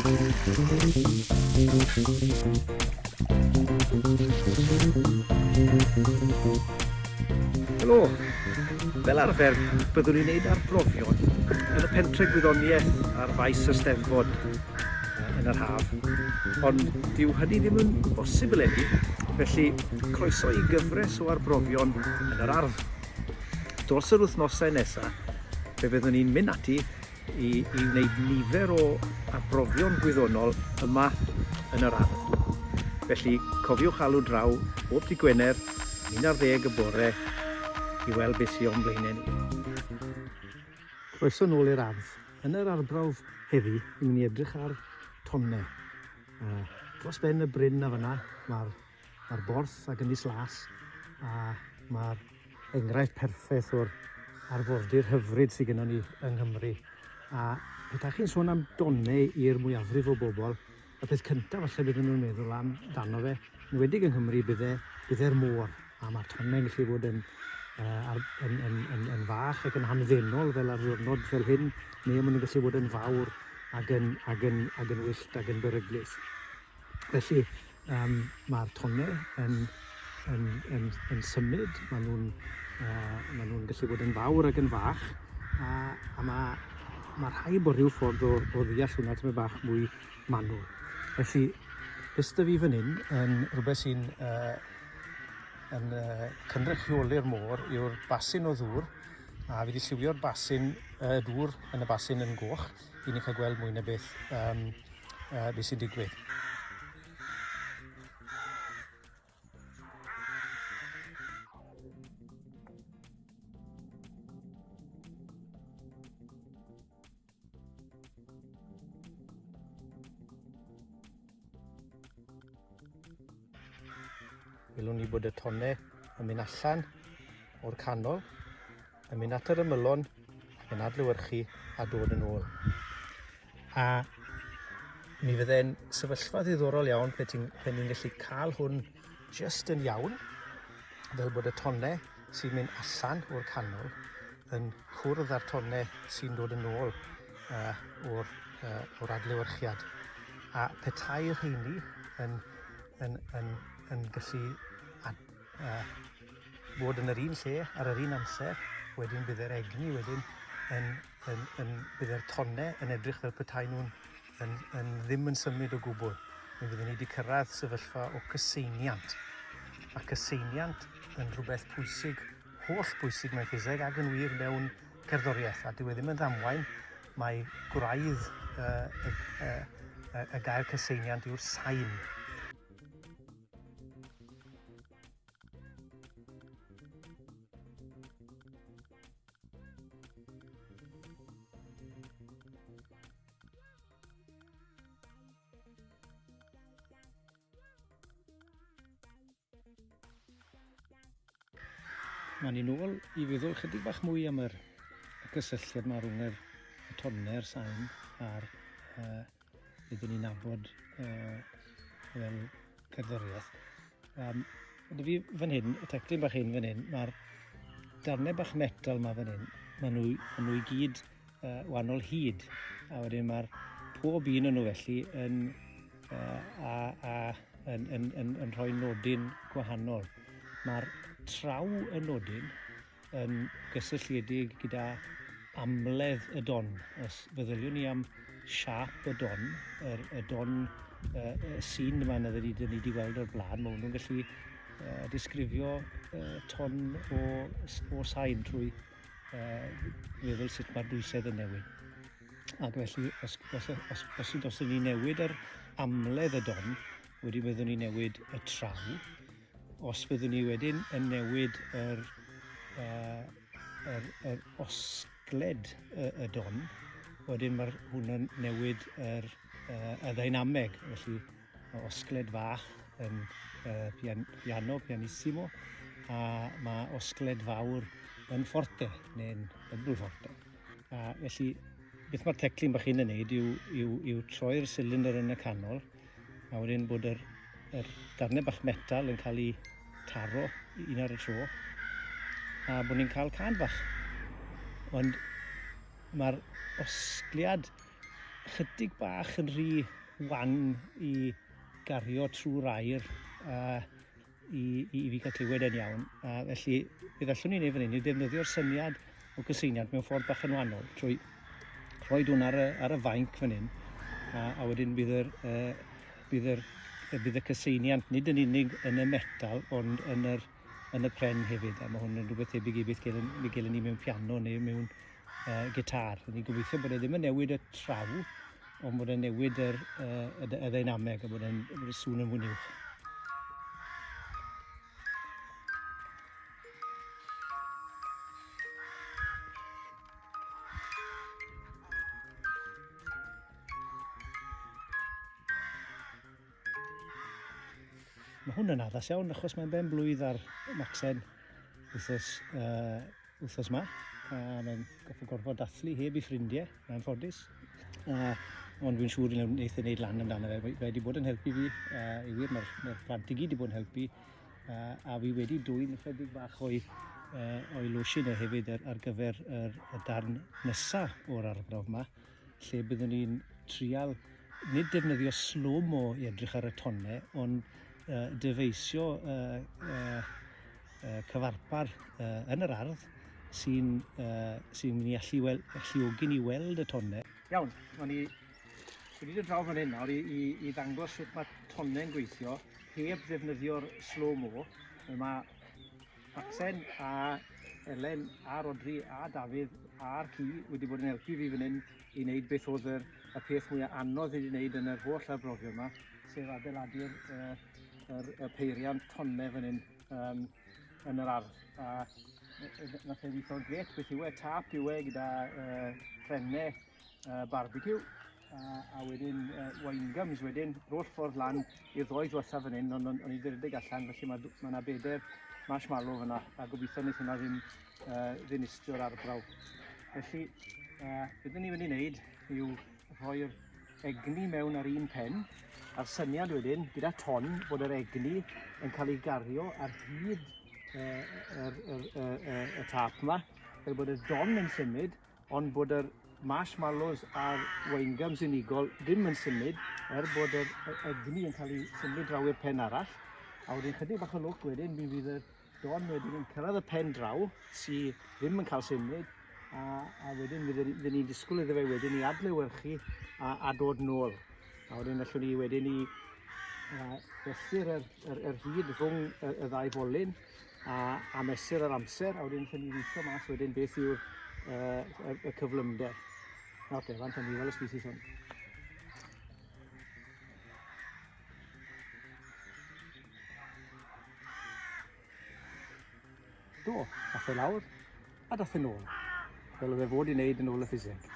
Helo, fel arfer byddwn ni'n neud arbrofion yn y pentre gwyddoniaeth ar faes y Steddfod yn yr haf, ond dyw hynny ddim yn bosibl heddi, felly croeso i gyfres o arbrofion yn yr Ardd. Dros yr wythnosau nesaf, fe byddwn ni'n mynd ati i wneud nifer o arbrofion gwyddonol yma yn yr Ardd. Felly cofiwch alw draw bob dydd Gwener, 11 y bore, i weld beth sy'n o'n blaenau ni. Croeso nôl i'r Ardd. Yn yr Arbrawf heddi, ni'n mynd i edrych ar Tonnau. Dros ben y bryn na fyna, mae'r borth ac Ynys Las, a mae'r enghraifft perffaith o'r arfordir hyfryd sydd gennym ni yng Nghymru. A pethau chi'n sôn am Tonnau i'r mwyafrif o bobl, y peth cyntaf falle byddwn nhw'n meddwl amdano fe, yn enwedig yng Nghymru byddai'r môr, a mae'r Tonnau'n gallu bod yn fach ac yn hamddenol fel ar ddiwrnod fel hyn, neu maen nhw'n gallu bod yn fawr ac yn wyllt ac yn beryglus. Felly mae'r Tonnau yn symud, maen nhw'n gallu bod yn fawr ac yn fach, a mae rhaid bod rhyw ffordd o ddeall hwnna tymed bach mwy manwl. Felly, beth da fi fan hyn yn rhywbeth sy'n cynrychioli'r môr yw'r basin o ddŵr, a fi wedi lliwio'r basin dŵr yn y basin yn goch i ni cael gweld mwy na beth sy'n digwydd. Welwn ni bod y Tonnau yn mynd allan o'r canol, yn mynd at yr ymylon, yn adlewyrchu a dod yn ôl. A mi fyddai'n sefyllfa ddiddorol iawn pan ni'n gallu cael hwn just yn iawn, fel bod y Tonnau sy'n mynd allan o'r canol yn cwrdd â'r Tonnau sy'n dod yn ôl o'r adlewyrchiad. A petai'r rheini yn gallu bod yn yr un lle ar yr un amser, wedyn byddai'r egni wedyn byddai'r Tonnau yn edrych fel petai nhw'n ddim yn symud o gwbl. Mi fyddwn ni wedi cyrraedd sefyllfa o cyseiniant. A cyseiniant yn rhywbeth pwysig, holl bwysig mewn ffiseg ac yn wir mewn cerddoriaeth. A dyw e ddim yn ddamwain, mae gwraidd y gair cyseiniant yw'r Sain. Mae ni nôl i feddwl chydig bach mwy am y gysylltiad yma rhwng y Tonnau, Sain a'r byddwn ni'n nabod fel cerddoriaeth. Ydy fi fan hyn, y teclyn bach hyn fan hyn, mae'r darnau bach metal yma fan hyn, maen nhw i gyd wahanol hyd, a wedyn mae'r pob un o'n nhw felly yn rhoi nodyn gwahanol. Mae'r traw y nodyn yn gysylltiedig gyda amledd y don. Os feddyliwn ni am siap y don, y don sy'n yma na ni wedi gweld o'r blaen, mae nhw'n gallu disgrifio ton o Sain trwy feddwl sut mae'r dwysedd yn newid. Ac felly, os ni newid yr amledd y don, wedi byddwn ni newid y traw. Os byddwn ni wedyn yn newid yr osgled y don, wedyn mae hwnna'n newid y ddynameg. Felly, osgled fach yn piano, pianissimo, a mae osgled fawr yn forte, neu'n double forte. Felly, beth mae'r teclyn bach hyn yn neud yw troi'r cylinder yn y canol, a wedyn bod yr darnau bach metal yn cael ei taro un ar y tro, a bod ni'n cael can bach. Ond mae'r osgliad chydig bach yn rhy wan i gario trwy'r air i fi gael clywed e'n iawn. Felly, bydd allwn ni wneud fan hyn i defnyddio'r syniad o gyseiniad mewn ffordd bach yn wahanol, trwy rhoi hwn ar y fainc fan hyn, a wedyn bydd y cyseiniant nid yn unig yn y metal, ond yn y pren hefyd, a mae hwn yn rhywbeth tebyg i beth gelen ni mewn piano neu mewn gitar. Ni'n gobeithio bod e ddim yn newid y traw, ond bod e'n newid y ddynameg a bod e'n sŵn yn fwy uwch. Mae hwn yn addas iawn achos mae'n ben blwydd ar Macsen wythnos ma. Mae'n gorfod dathlu heb ei ffrindiau, mae'n ffodus. Ond dwi'n siŵr wneith e wneud lan amdano fe. Fe wedi bod yn helpu fi, i wir, mae'r plant i gyd wedi bod yn helpu. A fi wedi dwy'n ychydig bach o'i lotion hefyd ar gyfer y darn nesaf o'r arbrawf yma, lle byddwn ni'n trial nid defnyddio slow-mo i edrych ar y tonnau, ond dyfeisio cyfarpar yn yr ardd sy'n mynd i alluogi ni weld y tonnau. Iawn, wedi dod draw fan hyn nawr i ddangos sut mae tonnau'n gweithio heb ddefnyddio'r slow-mo. Mae Macsen a Elen a Rodri a Dafydd a'r ci wedi bod yn helpu fi fan hyn i wneud beth oedd y peth mwyaf anodd i wneud yn yr holl arbrofion yma, sef adeiladu'r y peiriant tonnau fan hyn yn yr ardd. Nath e weithio'n gret, beth yw e, tap yw e gyda prenau barbecue a wedyn wine gums wedyn, roll ffordd lan i'r ddoi ddwetha fan hyn, ond o'n i ddyrdig allan, felly mae yna beder marshmallow fyna, a gobeithio wneith hwnna ddim ddinistio'r arbrawf. Felly, beth ni wedi wneud yw rhoi'r egni mewn ar un pen, a'r syniad wedyn, gyda ton, bod yr egni yn cael ei gario ar hyd y tap yma, fel bod y don yn symud, ond bod yr marshmallows a'r wine gums unigol ddim yn symud, bod yr egni yn cael ei symud draw i'r pen arall. A wedyn chydig bach o lwc wedyn, mi fydd y don wedyn yn cyrraedd y pen draw, sydd ddim yn cael symud, a wedyn fydd ni'n disgwyl iddo fe wedyn i adlewyrchu a dod nôl. A wedyn allwn ni wedyn i fesur yr hyd rhwng y ddau folyn a mesur yr amser, a wedyn allwn ni weithio mas wedyn beth yw'r y cyflymder. Oce, fan hynny, fel y species hwn. Do, dath e lawr a dath e nôl, fel oedd e fod i wneud yn ôl y ffiseg.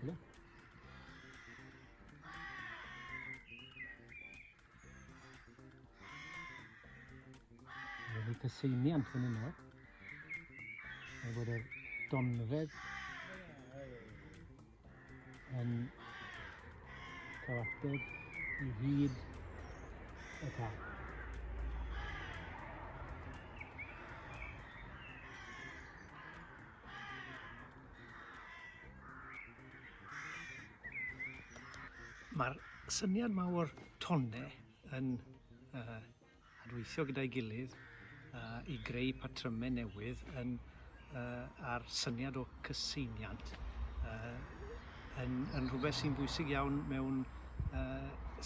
Hello. Wedi cyseiniant fan hyn nawr. Mae bod y donfedd yn cyfateb i hyd y tap. Mae'r syniad mawr tonnau yn adweithio gyda'i gilydd i greu patrymau newydd a'r syniad o cyseiniant yn rhywbeth sy'n bwysig iawn mewn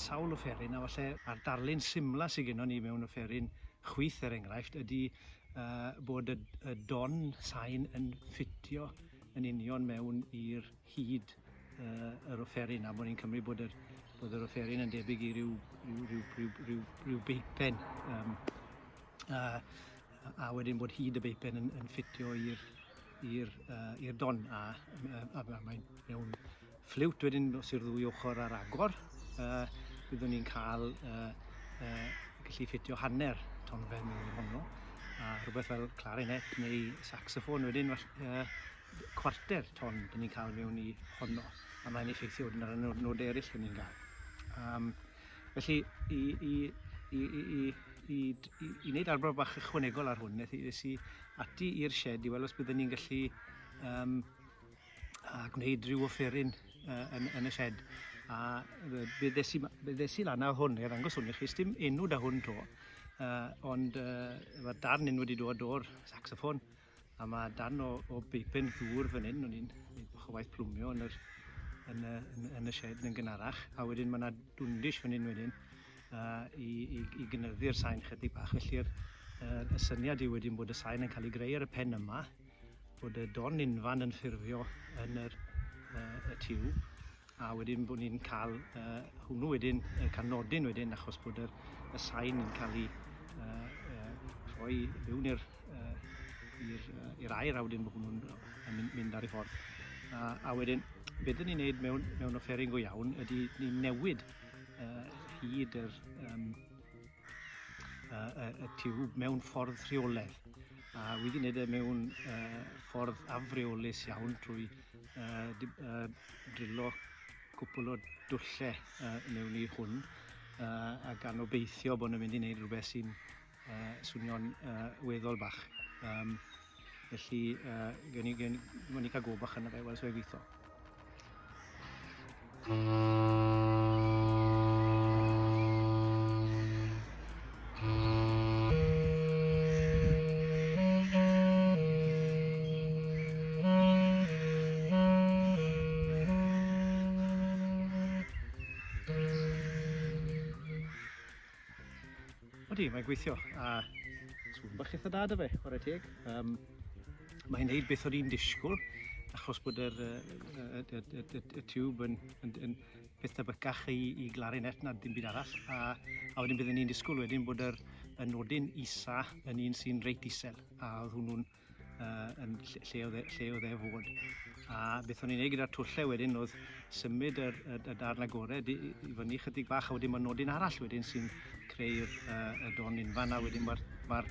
sawl offeryn, a falle a'r darlun symla sydd gennym ni mewn offeryn chwith enghraifft ydy bod y don sain yn ffitio yn union mewn i'r hyd yr offeryn, a bod ni'n cymryd bod yr offeryn yn debyg i ryw beipen, a wedyn bod hyd y beipen yn ffitio i'r don, a mae'n mewn ffliwt wedyn os yw'r ddwy ochr ar agor, byddwn ni'n cael gallu ffitio hanner tonfedd mewn honno, a rhywbeth fel clarinet neu saxoffon wedyn cwarter ton dyn ni'n cael mewn i honno, a mae'n effeithio wedyn ar y nodau eraill dyn ni'n cael. Felly, i wneud arbrawf bach ychwanegol ar hwn, nes i ati i'r shed i weld os byddwn ni'n gallu gwneud rhyw offeryn yn y shed. A byddes i lan a hwn, i ddangos hwn i chi, dim enw da hwn to, ond mae darn un wedi dod o'r saxoffon, a mae darn o beipen ddŵr fan hyn, o'n i'n bach o waith plwmio yn y shed yn gynharach, a wedyn mae yna dwndish fan hyn wedyn i gynyddu'r sain chydig bach, felly'r syniad i wedyn bod y sain yn cael ei greu ar y pen yma, bod y don unfan yn ffurfio yn y tiw, a wedyn bod ni'n cael hwnnw wedyn, cael nodyn wedyn, achos bod y sain yn cael ei rhoi mewn i'r air, a wedyn bod hwnnw'n mynd ar ei ffordd. A wedyn, beth ni'n neud mewn offeryn go iawn ydy ni'n newid hyd y tiwb mewn ffordd rheoledd. A wedi wneud e mewn ffordd afreolus iawn trwy drilo cwpl o dwllau mewn i hwn, a gan obeithio bod nhw'n mynd i wneud rhywbeth sy'n swnio'n weddol bach. Felly, gen i cael go bach yna fe, weld sef gweithio. Odi, mae'n gweithio, a sŵn bach eitha da dy fe, chwarae teg. Mae'n neud beth o'n i'n disgwyl, achos bod y tiwb yn beth tebycach i glarinet na dim byd arall, a wedyn byddwn ni'n disgwyl wedyn bod y nodyn isa yn un sy'n reit isel, a oedd hwnnw'n lle oedd e fod. A beth o'n i'n neud gyda'r twllau wedyn oedd symud y darn agored i fyny chydig bach, a wedyn mae nodyn arall wedyn sy'n creu'r don unfan, a wedyn mae'r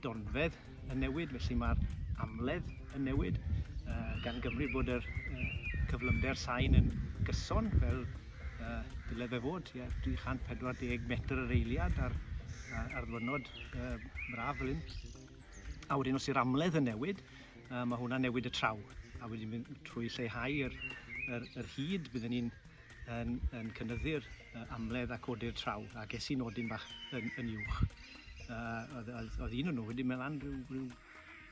donfedd yn newid, felly mae'r amledd yn newid, gan gymryd bod yr cyflymder sain yn gyson, fel dyle fe fod, 240 metr yr eiliad ar ddwyrnod braf fel hyn. A wedyn os yw'r amledd yn newid, mae hwnna'n newid y traw, a wedyn mynd trwy lleihau yr hyd, byddwn ni'n yn cynyddu'r amledd a codi'r traw, a ges i nodyn bach yn uwch. Oedd un o'n nhw wedi mynd lan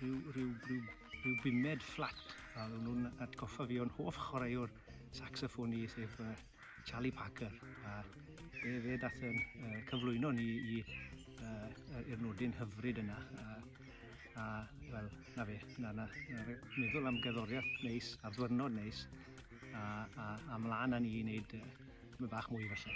rhyw bumed fflat, a oedd nhw'n atgoffa fi o'n hoff chwaraewr saxoffoni, sef Charlie Parker, a fe dath yn cyflwyno ni i'r nodyn hyfryd yna. A wel, na fe, meddwl am gerddoriaeth neis, ar ddwyrnod neis, a mlaen â ni i wneud bach mwy falle.